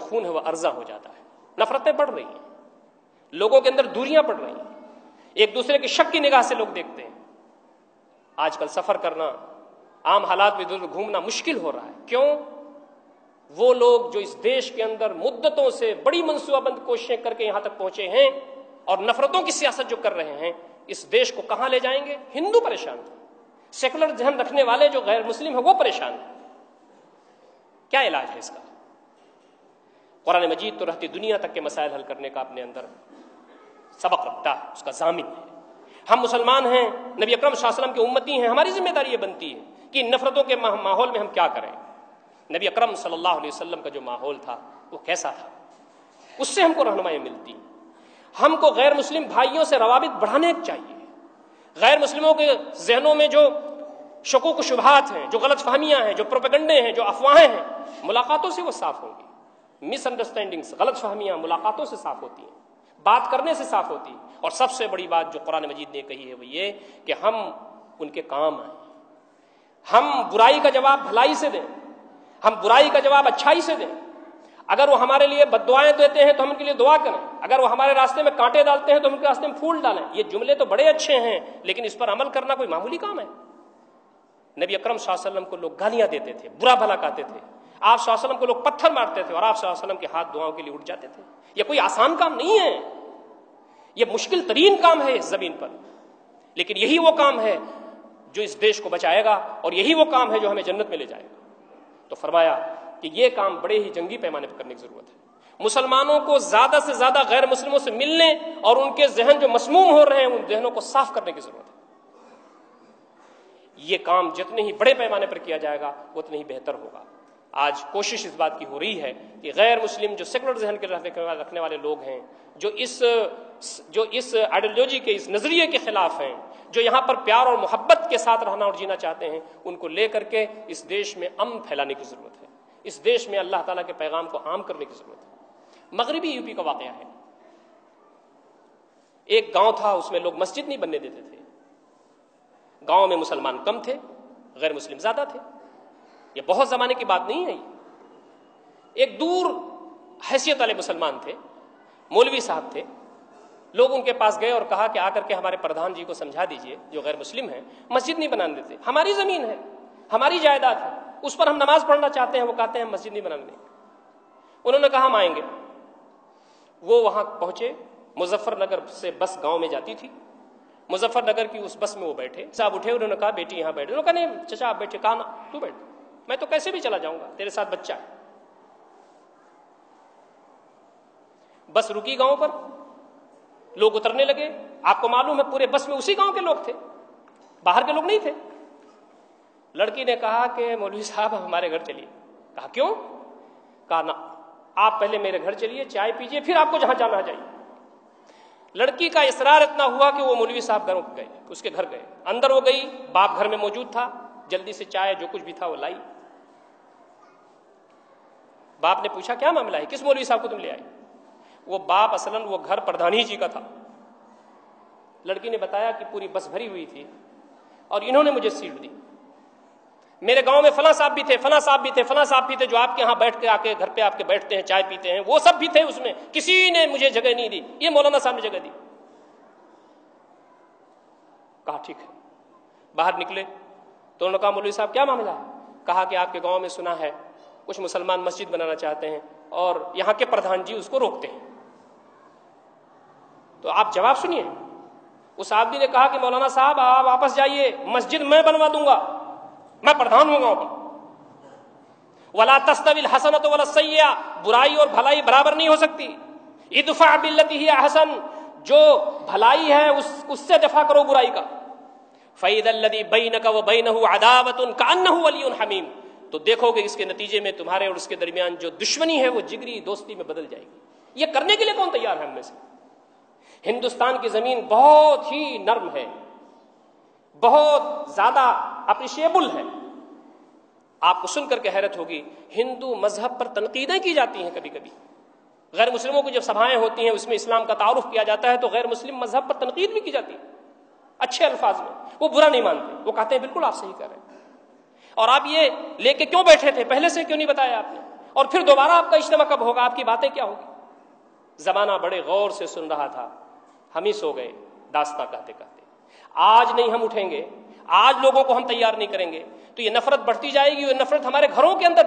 خون ہے وہ ارزاں ہو جاتا ہے. نفرتیں بڑھ رہی ہیں, لوگوں کے اندر دوریاں پڑ رہی ہیں, ایک دوسرے کی شک کی نگاہ سے لوگ دیکھتے ہیں. آج کل سفر کرنا, عام حالات میں ادھر گھومنا مشکل ہو رہا ہے. کیوں؟ وہ لوگ جو اس دیش کے اندر مدتوں سے بڑی منصوبہ بند کوششیں کر کے یہاں تک پہنچے ہیں اور نفرتوں کی سیاست جو کر رہے ہیں, اس دیش کو کہاں لے جائیں گے؟ ہندو پریشان ہیں, سیکولر ذہن رکھنے والے جو غیر مسلم ہیں وہ پریشان ہیں. کیا علاج ہے اس کا؟ قرآن مجید تو رہتی دنیا تک کے مسائل حل کرنے کا اپنے اندر سبق رکھتا ہے, اس کا ضامن ہے. ہم مسلمان ہیں, نبی اکرم صلی اللہ علیہ وسلم کی امتی ہیں, ہماری ذمہ داری یہ بنتی ہے کہ نفرتوں کے ماحول میں ہم کیا کریں. نبی اکرم صلی اللہ علیہ وسلم کا جو ماحول تھا وہ کیسا تھا, اس سے ہم کو رہنمائی ملتی. ہم کو غیر مسلم بھائیوں سے روابط بڑھانے چاہیے. غیر مسلموں کے ذہنوں میں جو شکوک و شبہات ہیں, جو غلط فہمیاں ہیں, جو پروپیگنڈے ہیں, جو افواہیں ہیں, ملاقاتوں سے وہ صاف ہوں گی. مس انڈرسٹینڈنگس, غلط فہمیاں ملاقاتوں سے صاف ہوتی ہیں, بات کرنے سے صاف ہوتی ہیں. اور سب سے بڑی بات جو قرآن مجید نے کہی ہے وہ یہ کہ ہم ان کے کام آئیں. ہم برائی کا جواب بھلائی سے دیں, ہم برائی کا جواب اچھائی سے دیں. اگر وہ ہمارے لیے بد دعائیں دیتے ہیں تو ہم ان کے لیے دعا کریں, اگر وہ ہمارے راستے میں کانٹے ڈالتے ہیں تو ہم ان کے راستے میں پھول ڈالیں. یہ جملے تو بڑے اچھے ہیں, لیکن اس پر عمل کرنا کوئی معمولی کام ہے؟ نبی اکرم صلی اللہ علیہ وسلم کو لوگ گالیاں دیتے تھے, برا بھلا کہتے تھے, آپ صلی اللہ علیہ وسلم کو لوگ پتھر مارتے تھے اور آپ صلی اللہ علیہ وسلم کے ہاتھ دعاؤں کے لیے اٹھ جاتے تھے. یہ کوئی آسان کام نہیں ہے, یہ مشکل ترین کام ہے اس زمین پر, لیکن یہی وہ کام ہے جو اس دیش کو بچائے گا اور یہی وہ کام ہے جو ہمیں جنت میں لے جائے گا. تو فرمایا کہ یہ کام بڑے ہی جنگی پیمانے پر کرنے کی ضرورت ہے. مسلمانوں کو زیادہ سے زیادہ غیر مسلموں سے ملنے اور ان کے ذہن جو مسموم ہو رہے ہیں ان ذہنوں کو صاف کرنے کی ضرورت ہے. یہ کام جتنے ہی بڑے پیمانے پر کیا جائے گا اتنے ہی بہتر ہوگا. آج کوشش اس بات کی ہو رہی ہے کہ غیر مسلم جو سیکولر ذہن کے رکھنے والے لوگ ہیں, جو اس آئیڈیالوجی کے, اس نظریے کے خلاف ہیں, جو یہاں پر پیار اور محبت کے ساتھ رہنا اور جینا چاہتے ہیں, ان کو لے کر کے اس دیش میں امن پھیلانے کی ضرورت ہے. اس دیش میں اللہ تعالیٰ کے پیغام کو عام کرنے کی ضرورت ہے. مغربی یو پی کا واقعہ ہے. ایک گاؤں تھا, اس میں لوگ مسجد نہیں بننے دیتے تھے. گاؤں میں مسلمان کم تھے, غیر مسلم زیادہ تھے. یہ بہت زمانے کی بات نہیں ہے. ایک دور حیثیت والے مسلمان تھے, مولوی صاحب تھے. لوگ ان کے پاس گئے اور کہا کہ آ کر کے ہمارے پردھان جی کو سمجھا دیجئے جو غیر مسلم ہیں, مسجد نہیں بنانے دیتے. ہماری زمین ہے, ہماری جائیداد ہے, اس پر ہم نماز پڑھنا چاہتے ہیں, وہ کہتے ہیں مسجد نہیں بنانے دیں. انہوں نے کہا ہم آئیں گے. وہ وہاں پہنچے. مظفر نگر سے بس گاؤں میں جاتی تھی. مظفر نگر کی اس بس میں وہ بیٹھے. صاحب اٹھے, انہوں نے کہا بیٹی یہاں بیٹھے. انہوں نے کہا نہیں چچا آپ بیٹھے. کہا نا تو بیٹھ, میں تو کیسے بھی چلا جاؤں گا, تیرے ساتھ بچہ ہے. بس رکی گاؤں پر, لوگ اترنے لگے. آپ کو معلوم ہے پورے بس میں اسی گاؤں کے لوگ تھے, باہر کے لوگ نہیں تھے. لڑکی نے کہا کہ مولوی صاحب ہمارے گھر چلیے. کہا کیوں؟ کہا نا آپ پہلے میرے گھر چلیے, چائے پیجیے, پھر آپ کو جہاں جانا ہے جائیے. لڑکی کا اصرار اتنا ہوا کہ وہ مولوی صاحب گھر گئے, اس کے گھر گئے. اندر وہ گئی, باپ گھر میں موجود تھا. جلدی سے چائے جو کچھ بھی تھا وہ لائی. باپ نے پوچھا کیا معاملہ ہے, کس مولوی صاحب کو تم لے آئی؟ وہ باپ اصلاً وہ گھر پردھانی جی کا تھا. لڑکی نے بتایا کہ پوری بس بھری ہوئی تھی اور انہوں نے مجھے سیٹ دی. میرے گاؤں میں فلاں صاحب بھی تھے, فلاں صاحب بھی تھے, فلاں صاحب بھی تھے, جو آپ کے یہاں بیٹھ کے آ کے گھر پہ آپ کے بیٹھتے ہیں, چائے پیتے ہیں, وہ سب بھی تھے اس میں. کسی نے مجھے جگہ نہیں دی, یہ مولانا صاحب نے جگہ دی. کہا ٹھیک ہے. باہر نکلے تو انہوں نے کہا مولوی صاحب کیا معاملہ ہے؟ کہا کہ آپ کے گاؤں میں سنا ہے کچھ مسلمان مسجد بنانا چاہتے ہیں اور یہاں کے پردھان جی اس کو روکتے ہیں. تو آپ جواب سنیے. اس آدمی نے کہا کہ مولانا صاحب آپ واپس جائیے, مسجد میں بنوا دوں گا, میں پردھان ہوں گاؤں کا. ولا تستوی الحسنۃ ولا السیئۃ, برائی اور بھلائی برابر نہیں ہو سکتی. ادفع باللتی ہی احسن, جو بھلائی ہے اس سے دفاع کرو برائی کا. فإذا الذی بینک وبینہ عداوۃ کأنہ ولی حمیم, تو دیکھو کہ اس کے نتیجے میں تمہارے اور اس کے درمیان جو دشمنی ہے وہ جگری دوستی میں بدل جائے گی. یہ کرنے کے لیے کون تیار ہے ہم میں سے؟ ہندوستان کی زمین بہت ہی نرم ہے, بہت زیادہ اپریشیبل ہے. آپ کو سن کر کے حیرت ہوگی, ہندو مذہب پر تنقیدیں کی جاتی ہیں کبھی کبھی. غیر مسلموں کی جب سبھائیں ہوتی ہیں اس میں اسلام کا تعارف کیا جاتا ہے تو غیر مسلم مذہب پر تنقید بھی کی جاتی ہے اچھے الفاظ میں. وہ برا نہیں مانتے, وہ کہتے ہیں بالکل آپ صحیح کہہ رہے ہیں. اور آپ یہ لے کے کیوں بیٹھے تھے, پہلے سے کیوں نہیں بتایا آپ نے؟ اور پھر دوبارہ آپ کا اجتماع کب ہوگا؟ آپ کی باتیں کیا ہوگی؟ زمانہ بڑے غور سے سن رہا تھا، ہم ہی سو گئے داستاں کہتے کہتے۔ آج نہیں ہم اٹھیں گے، آج لوگوں کو ہم تیار نہیں کریں گے تو یہ نفرت بڑھتی جائے گی، اور نفرت ہمارے گھروں کے اندر